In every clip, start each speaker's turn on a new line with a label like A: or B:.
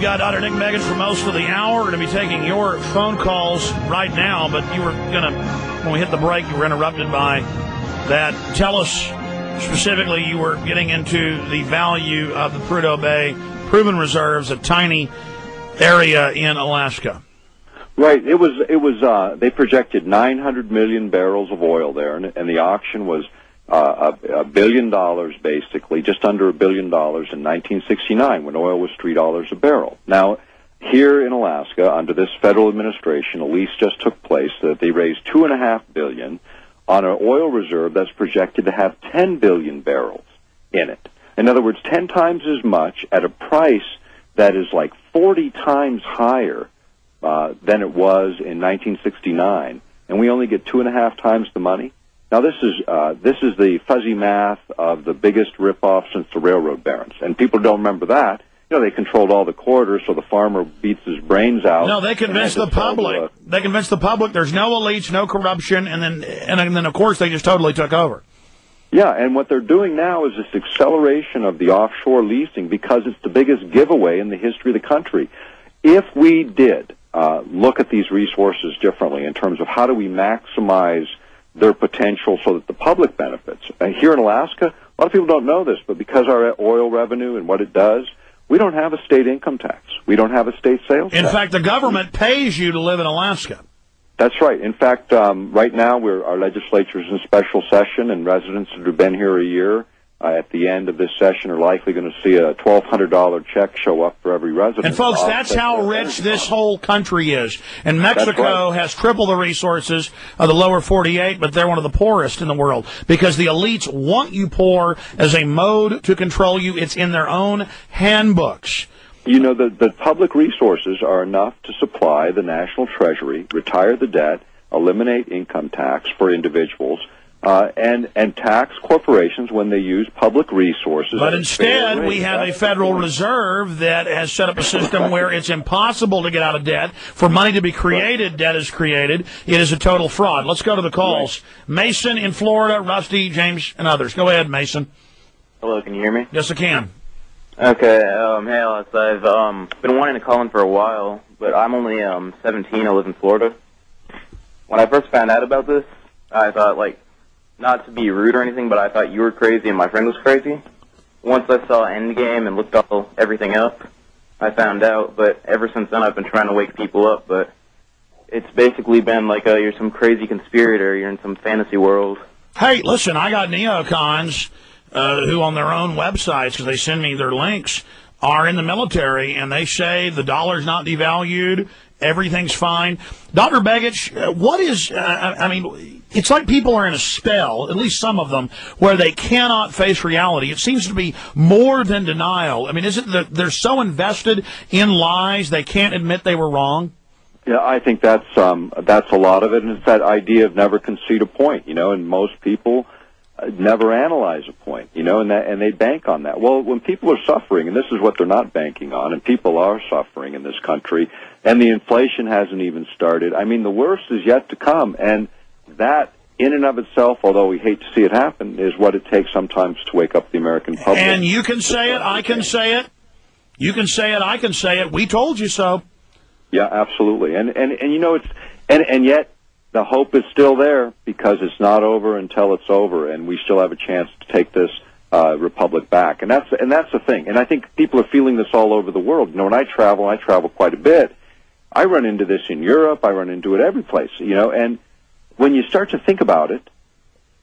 A: got Dr. Nick Begich for most of the hour. We're going to be taking your phone calls right now, but you were going to, when we hit the break, you were interrupted by that. Tell us specifically, you were getting into the value of the Prudhoe Bay proven reserves, a tiny area in Alaska.
B: Right. It was. They projected 900 million barrels of oil there, and the auction was $1 billion, basically, just under $1 billion in 1969 when oil was $3 a barrel. Now, here in Alaska, under this federal administration, a lease just took place that they raised $2.5 billion on an oil reserve that's projected to have 10 billion barrels in it. In other words, 10 times as much at a price that is like 40 times higher than it was in 1969, and we only get 2.5 times the money. Now, this is the fuzzy math of the biggest ripoff since the railroad barons, and people don't remember that. You know, they controlled all the corridors, so the farmer beats his brains out.
A: No, they convinced the public. They convinced the public there's no elites, no corruption, and then of course they just totally took over.
B: Yeah, and what they're doing now is this acceleration of the offshore leasing because it's the biggest giveaway in the history of the country. If we did look at these resources differently in terms of how do we maximize their potential so that the public benefits. Here in Alaska, a lot of people don't know this, but because our oil revenue and what it does, we don't have a state income tax. We don't have a state sales tax.
A: In fact, the government pays you to live in Alaska.
B: That's right. In fact, right now our legislature is in special session, and residents that have been here a year at the end of this session are likely going to see a $1,200 check show up for every resident.
A: And, folks, that's how rich this whole country is. And Mexico has triple the resources of the lower 48, but they're one of the poorest in the world because the elites want you poor as a mode to control you. It's in their own handbooks.
B: You know, the public resources are enough to supply the national treasury, retire the debt, eliminate income tax for individuals, and tax corporations when they use public resources.
A: But instead, we have a Federal Reserve that has set up a system where it's impossible to get out of debt. For money to be created, debt is created. It is a total fraud. Let's go to the calls. Right. Mason in Florida, Rusty, James, and others. Go ahead, Mason.
C: Hello, can you hear me?
A: Yes, I can.
C: Okay, hey, Alice, I've been wanting to call in for a while, but I'm only 17. I live in Florida. When I first found out about this, I thought, not to be rude or anything, but I thought you were crazy and my friend was crazy. Once I saw Endgame and looked everything up, I found out, but ever since then I've been trying to wake people up, but it's basically been like you're some crazy conspirator, you're in some fantasy world.
A: Hey, listen, I got neocons who on their own websites, because they send me their links, are in the military, and they say the dollar's not devalued, everything's fine. Dr. Begich, what is, I mean, it's like people are in a spell, at least some of them, where they cannot face reality. It seems to be more than denial. I mean, is it that they're so invested in lies they can't admit they were wrong?
B: Yeah, I think that's a lot of it, and it's that idea of never concede a point, and most people never analyze a point, and they bank on that. Well, when people are suffering, and this is what they're not banking on, and people are suffering in this country, and the inflation hasn't even started, I mean, the worst is yet to come, and that in and of itself, although we hate to see it happen, is what it takes sometimes to wake up the American public.
A: And you can say it, I can say it, you can say it, I can say it, we told you so.
B: Yeah, absolutely. And yet the hope is still there because it's not over until it's over, and we still have a chance to take this republic back. And that's the thing. And I think people are feeling this all over the world. When I travel quite a bit. I run into this in Europe. I run into it every place. And when you start to think about it,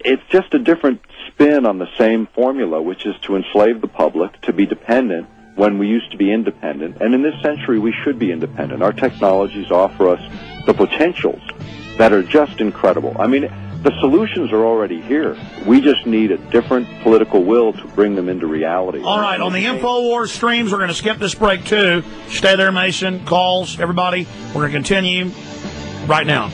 B: it's just a different spin on the same formula, which is to enslave the public, to be dependent when we used to be independent. And in this century, we should be independent. Our technologies offer us the potentials that are just incredible. I mean, the solutions are already here. We just need a different political will to bring them into reality.
A: All right, on the InfoWars streams, we're going to skip this break, too. Stay there, Mason. Calls, everybody. We're going to continue right now.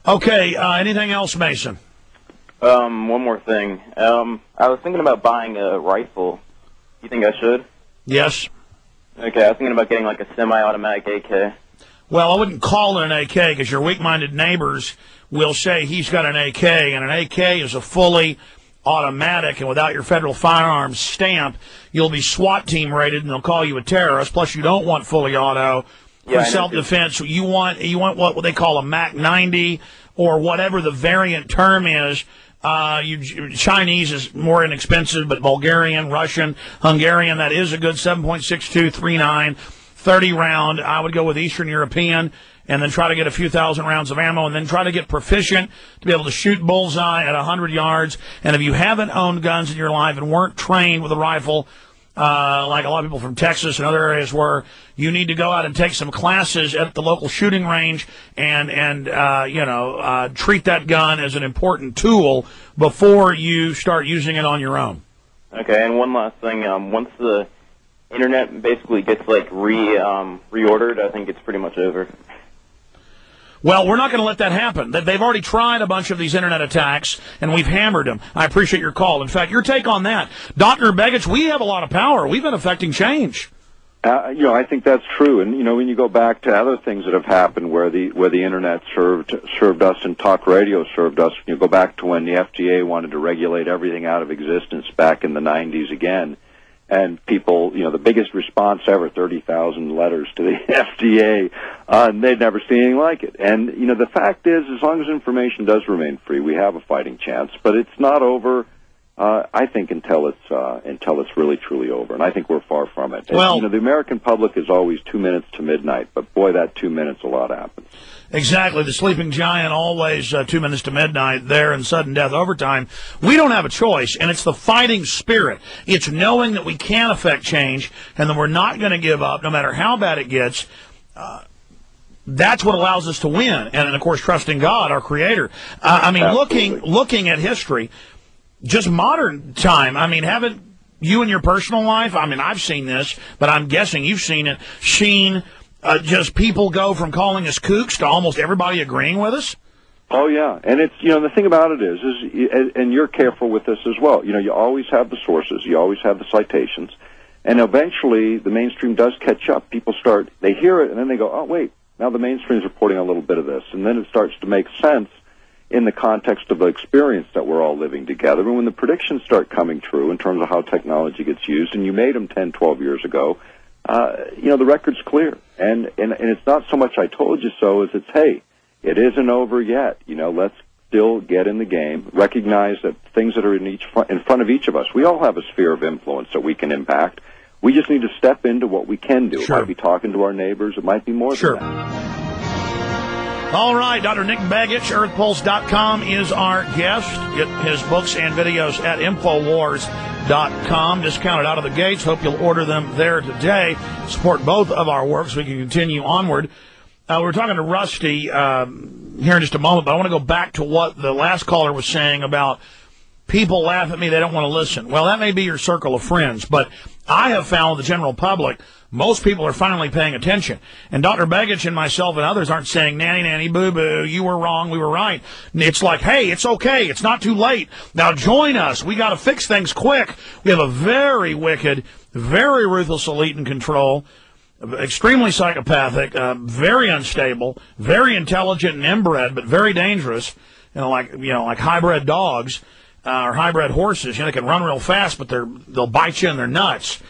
A: Okay, anything else, Mason?
C: One more thing. I was thinking about buying a rifle. You think I should?
A: Yes.
C: Okay, I was thinking about getting like a semi-automatic AK.
A: Well, I wouldn't call it an AK because your weak-minded neighbors will say he's got an AK, and an AK is a fully automatic and without your federal firearms stamp, you'll be SWAT team rated and they'll call you a terrorist. Plus, you don't want fully auto for self-defense. You want what they call a MAC 90 or whatever the variant term is. Chinese is more inexpensive, but Bulgarian, Russian, Hungarian, that is a good 7.6239, 30 round. I would go with Eastern European and then try to get a few thousand rounds of ammo and then try to get proficient to be able to shoot bullseye at 100 yards. And if you haven't owned guns in your life and weren't trained with a rifle, like a lot of people from Texas and other areas were, you need to go out and take some classes at the local shooting range and treat that gun as an important tool before you start using it on your own.
C: Okay, and one last thing. Once the internet basically gets reordered, I think it's pretty much over.
A: Well, we're not going to let that happen. They've already tried a bunch of these internet attacks, and we've hammered them. I appreciate your call. In fact, your take on that. Dr. Begich, we have a lot of power. We've been affecting change.
B: I think that's true. And, when you go back to other things that have happened where the internet served us and talk radio served us, you go back to when the FDA wanted to regulate everything out of existence back in the 90s again. And people, the biggest response ever, 30,000 letters to the FDA, and they'd never seen anything like it. And, the fact is, as long as information does remain free, we have a fighting chance. But it's not over, I think, until it's really, truly over. And I think we're far from it.
A: Well,
B: the American public is always 2 minutes to midnight. But, boy, that 2 minutes, a lot happens.
A: Exactly. The sleeping giant always 2 minutes to midnight there in sudden death overtime. We don't have a choice, and it's the fighting spirit. It's knowing that we can affect change and that we're not going to give up no matter how bad it gets. That's what allows us to win. And, of course, trusting God, our Creator. Looking at history, just modern time, haven't you in your personal life, I've seen this, but I'm guessing you've seen just people go from calling us kooks to almost everybody agreeing with us?
B: Oh, yeah. And it's, the thing about it is, and you're careful with this as well, you always have the sources, you always have the citations, and eventually the mainstream does catch up. People they hear it, and then they go, oh, wait, now the mainstream's reporting a little bit of this, and then it starts to make sense in the context of the experience that we're all living together. And when the predictions start coming true in terms of how technology gets used, and you made them 10, 12 years ago, the record's clear. And it's not so much I told you so as it's, hey, it isn't over yet. Let's still get in the game, recognize that things that are in front of each of us, we all have a sphere of influence that we can impact. We just need to step into what we can do.
A: Sure.
B: It might be talking to our neighbors. It might be more than that.
A: All right, Dr. Nick Begich, earthpulse.com is our guest. Get his books and videos at Infowars.com. Discounted out of the gates. Hope you'll order them there today. Support both of our works. We can continue onward. We're talking to Rusty here in just a moment, but I want to go back to what the last caller was saying about people laugh at me, they don't want to listen. Well, that may be your circle of friends, but I have found the general public, most people are finally paying attention. And Dr. Begich and myself and others aren't saying, nanny, nanny, boo-boo, you were wrong, we were right. It's like, hey, it's okay, it's not too late. Now join us. We got to fix things quick. We have a very wicked, very ruthless elite in control, extremely psychopathic, very unstable, very intelligent and inbred, but very dangerous, like hybrid dogs. Or hybrid horses, they can run real fast, but they'll bite you in their nuts.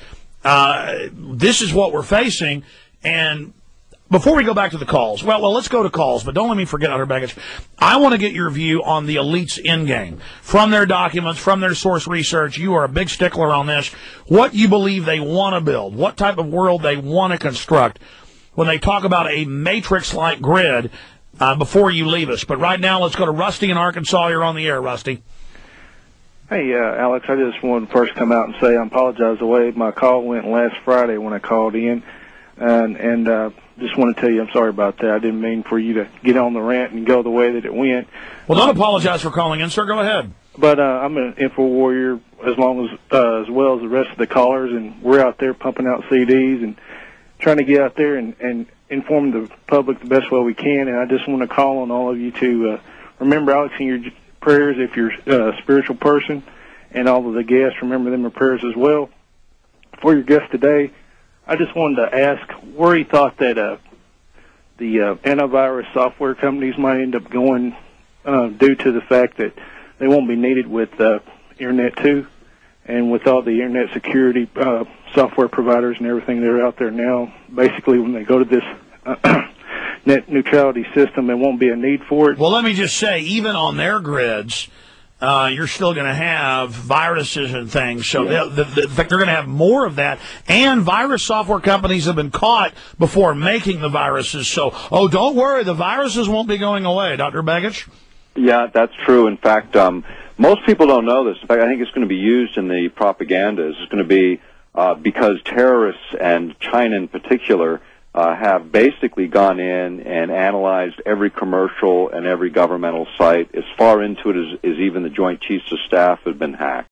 A: This is what we're facing. And before we go back to the calls, well, let's go to calls, but don't let me forget, Dr. Begich. I want to get your view on the elite's endgame. From their documents, from their source research, you are a big stickler on this. What you believe they want to build, what type of world they want to construct when they talk about a matrix-like grid before you leave us. But right now, let's go to Rusty in Arkansas. You're on the air, Rusty.
D: Hey, Alex, I just wanted to first come out and say I apologize the way my call went last Friday when I called in, and just want to tell you I'm sorry about that. I didn't mean for you to get on the rant and go the way that it went.
A: Well, don't apologize for calling in, sir. Go ahead.
D: But I'm an info warrior as well as the rest of the callers, and we're out there pumping out CDs and trying to get out there and inform the public the best way we can. And I just want to call on all of you to remember Alex in your prayers if you're a spiritual person, and all of the guests, remember them in prayers as well. For your guest today, I just wanted to ask where he thought that the antivirus software companies might end up going due to the fact that they won't be needed with internet too. And with all the internet security software providers and everything that are out there now, basically when they go to this net neutrality system, there won't be a need for it.
A: Well, let me just say, even on their grids, you're still going to have viruses and things. So in fact, they're going to have more of that. And virus software companies have been caught before making the viruses. So, don't worry, the viruses won't be going away, Dr. Begich.
B: Yeah, that's true. In fact, most people don't know this. In fact, I think it's going to be used in the propaganda. It's going to be because terrorists, and China in particular, have basically gone in and analyzed every commercial and every governmental site. As far into it as even the Joint Chiefs of Staff have been hacked.